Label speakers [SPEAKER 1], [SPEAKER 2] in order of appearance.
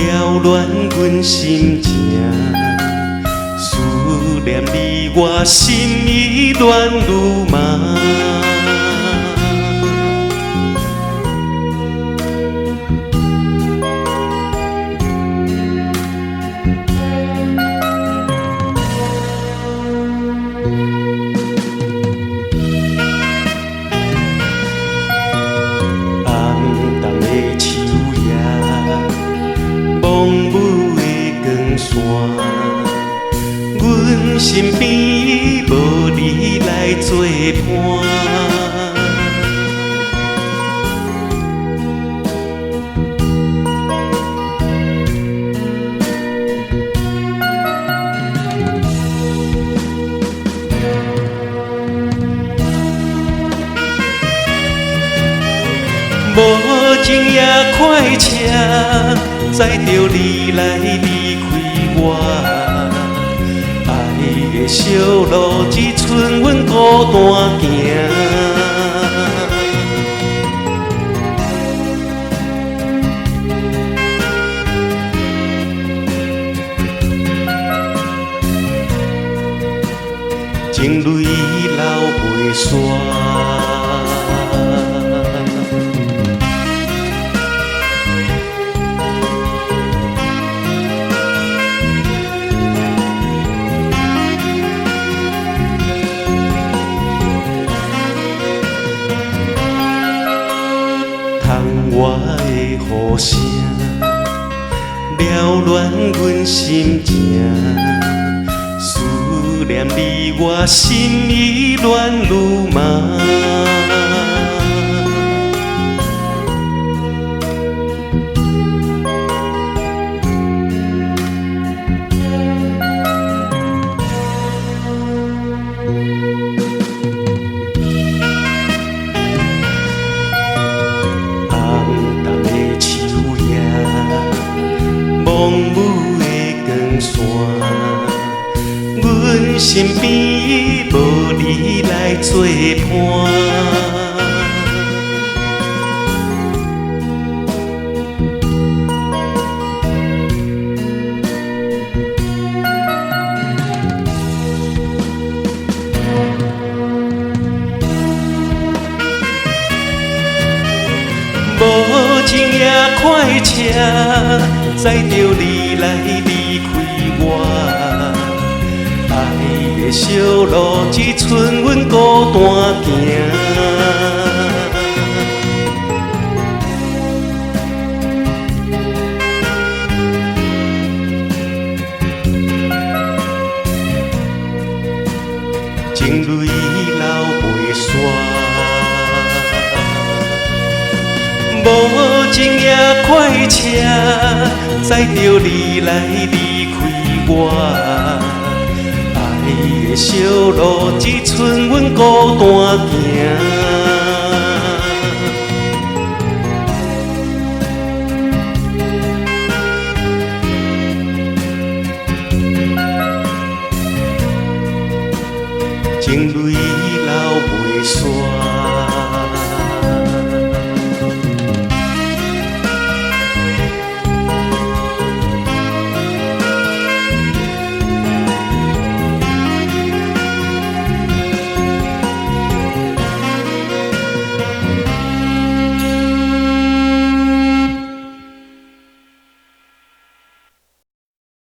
[SPEAKER 1] 了乱阮心情，思念你，我心已乱如麻。阮身边无你来作伴，无情也快车，载着你来离开我。的小路只剩阮孤单行，情泪流袂煞。我的呼声了乱阮心情，思念你，我心已乱如麻。蒙雾的光线，阮身边无你来作伴。无情也快车，载着你来离开我。爱的小路只剩阮孤单行。情泪流袂煞。无情也快车，载着你来离开我。爱的小路只剩阮孤单行。情泪流袂煞。